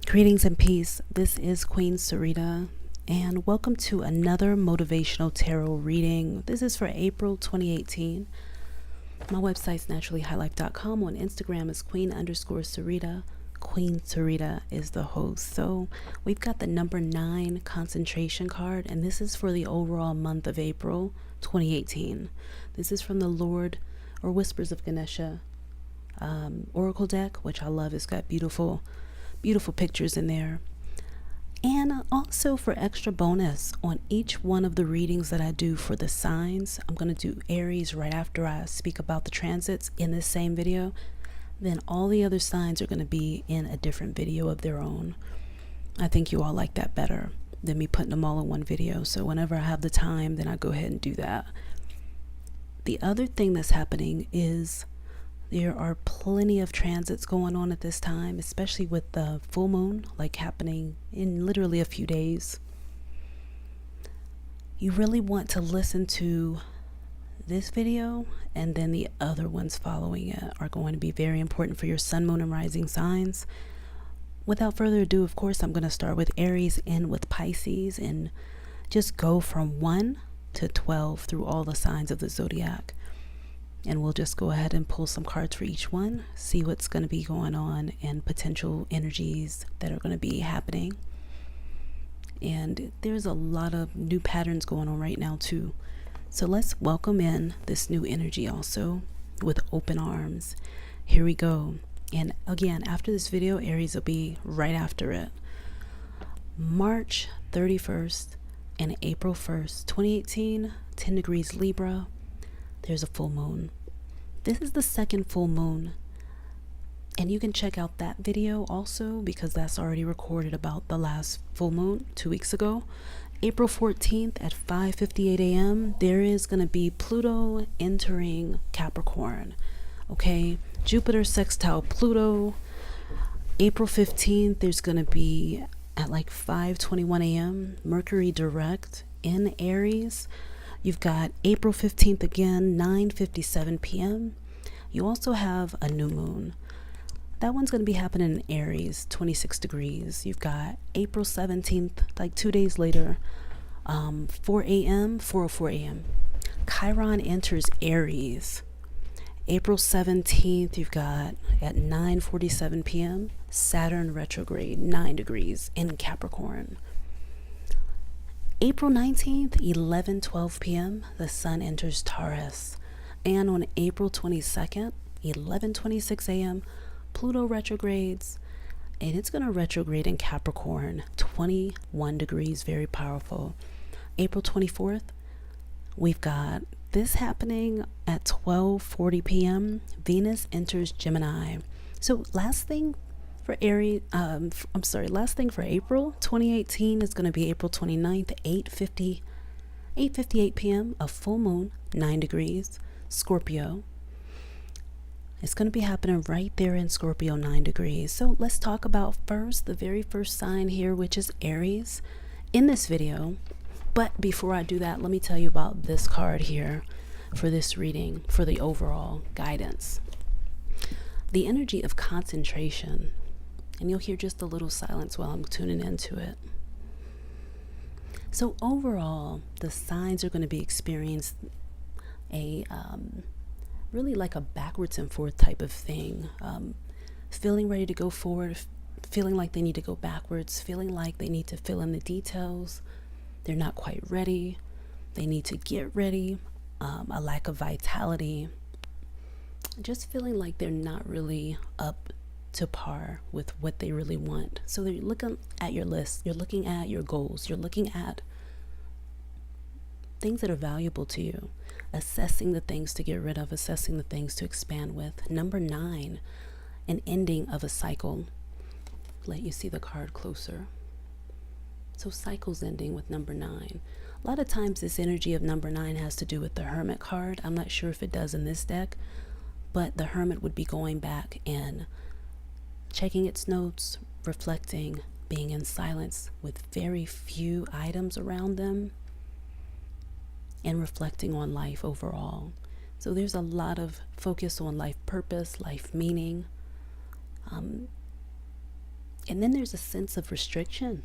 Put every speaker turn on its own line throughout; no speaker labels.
Greetings and peace. This is Queen Sarita, and welcome to another motivational tarot reading. This is for April 2018. My website's naturallyhighlife.com. On Instagram is Queen_Sarita. Queen Sarita is the host. So we've got the number 9 concentration card, and this is for the overall month of April 2018. This is from the Lord or Whispers of Ganesha Oracle deck, which I love. It's got beautiful pictures in there. And also, for extra bonus on each one of the readings that I do for the signs, I'm going to do Aries right after I speak about the transits in this same video. Then all the other signs are going to be in a different video of their own. I think you all like that better than me putting them all in one video. So whenever I have the time, then I go ahead and do that. The other thing that's happening is there are plenty of transits going on at this time, especially with the full moon, like happening in literally a few days. You really want to listen to this video, and then the other ones following it are going to be very important for your sun, moon, and rising signs. Without further ado, of course, I'm going to start with Aries, end with Pisces, and just go from 1 to 12 through all the signs of the zodiac. And we'll just go ahead and pull some cards for each one, see what's going to be going on and potential energies that are going to be happening. And there's a lot of new patterns going on right now too. So let's welcome in this new energy also with open arms. Here we go. And again, after this video, Aries will be right after it. March 31st and April 1st, 2018, 10 degrees Libra. There's a full moon. This is the second full moon, and you can check out that video also because that's already recorded about the last full moon 2 weeks ago. April 14th at 5:58 a.m. there is going to be Pluto entering Capricorn. Okay, Jupiter sextile Pluto. April 15th there's going to be at like 5:21 a.m. Mercury direct in Aries. You've got April 15th again, 9:57 p.m. You also have a new moon. That one's going to be happening in Aries, 26 degrees. You've got April 17th, like 2 days later, 4 a.m., 4:04 a.m. Chiron enters Aries. April 17th, you've got at 9:47 p.m., Saturn retrograde, 9 degrees in Capricorn. April 19th, 11:12 p.m., the sun enters Taurus. And on April 22nd, 11:26 a.m., Pluto retrogrades, and it's going to retrograde in Capricorn, 21 degrees, very powerful. April 24th, we've got this happening at 12:40 p.m., Venus enters Gemini. So last thing for Aries, last thing for April 2018 is going to be April 29th, 8:58 p.m., a full moon, 9 degrees, Scorpio. It's going to be happening right there in Scorpio, 9 degrees. So let's talk about first, the very first sign here, which is Aries in this video. But before I do that, let me tell you about this card here for this reading, for the overall guidance. The energy of concentration. And you'll hear just a little silence while I'm tuning into it. So overall, the signs are going to be experienced a really like a backwards and forth type of thing. Feeling ready to go forward, feeling like they need to go backwards, feeling like they need to fill in the details. They're not quite ready. They need to get ready. A lack of vitality. Just feeling like they're not really up to par with what they really want. So they're looking at your list, you're looking at your goals, you're looking at things that are valuable to you, assessing the things to get rid of, assessing the things to expand with. Number 9, an ending of a cycle. Let you see the card closer. So cycles ending with number 9. A lot of times this energy of number 9 has to do with the Hermit card. I'm not sure if it does in this deck, but the Hermit would be going back and checking its notes, reflecting, being in silence with very few items around them, and reflecting on life overall. So there's a lot of focus on life purpose, life meaning, And then there's a sense of restriction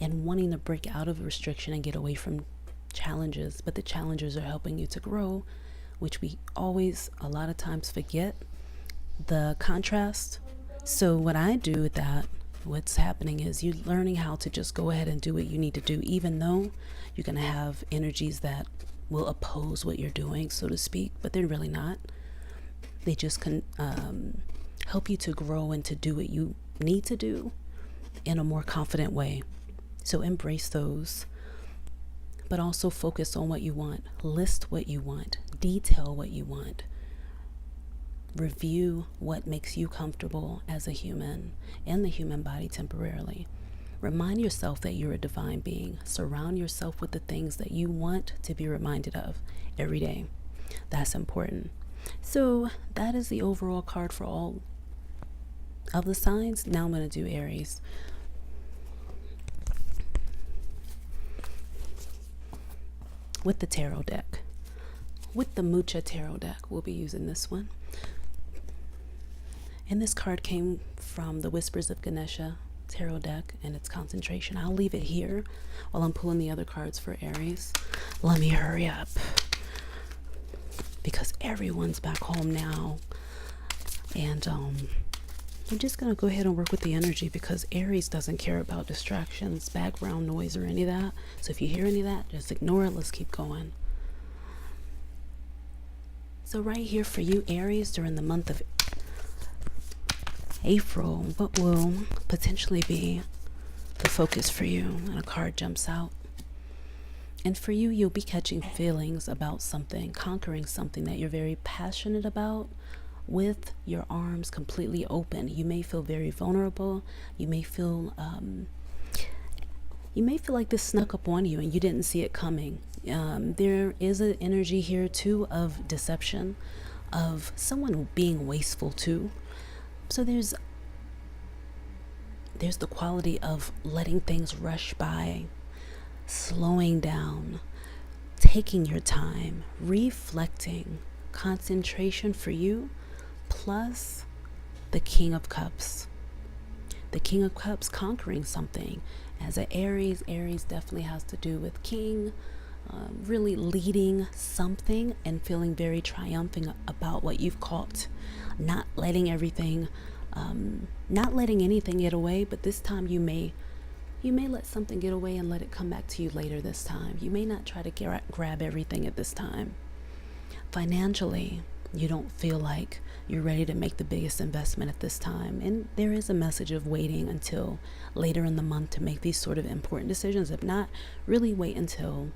and wanting to break out of restriction and get away from challenges. But the challenges are helping you to grow, which we always, a lot of times, forget the contrast. So what I do with that, what's happening is you learning how to just go ahead and do what you need to do, even though you're going to have energies that will oppose what you're doing, so to speak, but they're really not. They just can help you to grow and to do what you need to do in a more confident way. So embrace those, but also focus on what you want. List what you want. Detail what you want. Review what makes you comfortable as a human in the human body temporarily. Remind yourself that you're a divine being. Surround yourself with the things that you want to be reminded of every day. That's important. So that is the overall card for all of the signs. Now I'm going to do Aries. With the tarot deck. With the Mucha tarot deck. We'll be using this one. And this card came from the Whispers of Ganesha tarot deck and its concentration. I'll leave it here while I'm pulling the other cards for Aries. Let me hurry up because everyone's back home now. And I'm just going to go ahead and work with the energy because Aries doesn't care about distractions, background noise, or any of that. So if you hear any of that, just ignore it. Let's keep going. So right here for you, Aries, during the month of April, what will potentially be the focus for you? And a card jumps out. And for you, you'll be catching feelings about something, conquering something that you're very passionate about with your arms completely open. You may feel very vulnerable. You may feel like this snuck up on you and you didn't see it coming. There is an energy here too of deception, of someone being wasteful too. So there's the quality of letting things rush by, slowing down, taking your time, reflecting, concentration for you, plus the King of Cups. The King of Cups conquering something. As an Aries, Aries definitely has to do with king, really leading something and feeling very triumphant about what you've caught. Not letting everything, not letting anything get away, but this time you may let something get away and let it come back to you later this time. You may not try to grab everything at this time. Financially, you don't feel like you're ready to make the biggest investment at this time. And there is a message of waiting until later in the month to make these sort of important decisions. If not, really wait until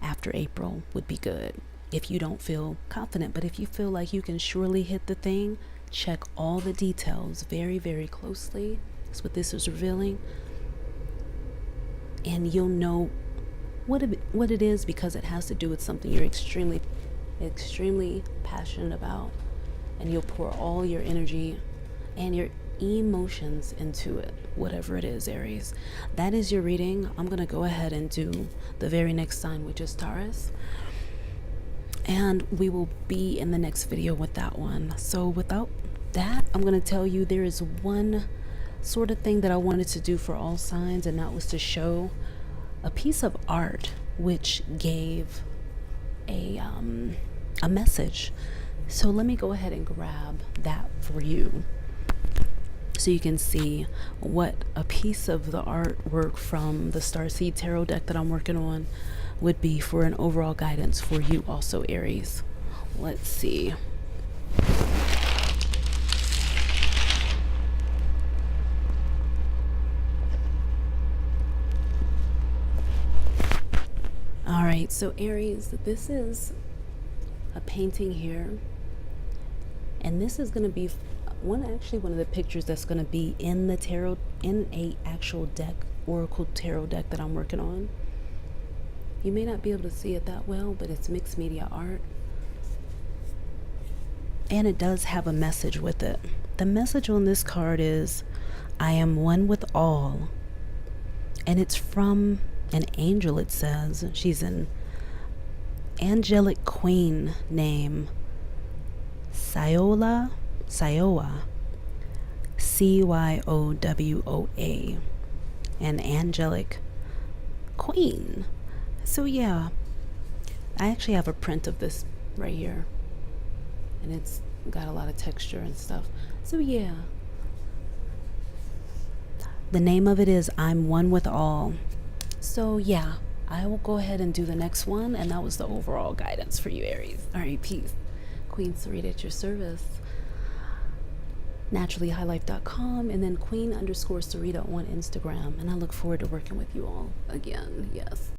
after April would be good if you don't feel confident. But if you feel like you can surely hit the thing, check all the details very, very closely. That's what this is revealing. And you'll know what it is, because it has to do with something you're extremely passionate about. And you'll pour all your energy and your emotions into it, whatever it is, Aries. That is your reading. I'm going to go ahead and do the very next sign, which is Taurus. And we will be in the next video with that one. So without that, I'm going to tell you there is one sort of thing that I wanted to do for all signs, and that was to show a piece of art which gave a message. So let me go ahead and grab that for you so you can see what a piece of the artwork from the Starseed Tarot deck that I'm working on would be for an overall guidance for you also, Aries. Let's see. All right, so Aries, this is a painting here, and this is going to be one of the pictures that's going to be in the tarot, in a actual deck, oracle tarot deck that I'm working on. You may not be able to see it that well, but it's mixed media art, and it does have a message with it. The message on this card is, I am one with all, and it's from an angel. It says she's an angelic queen named Siowa, C-I-O-A-L-A, CYOWOA, an angelic queen. So yeah, I actually have a print of this right here, and it's got a lot of texture and stuff. So yeah, the name of it is I'm One with All. So yeah, I will go ahead and do the next one, and that was the overall guidance for you, Aries. All right, peace. Queen Sarita at your service. naturallyhighlife.com, and then queen_Sarita on Instagram. And I look forward to working with you all again. Yes.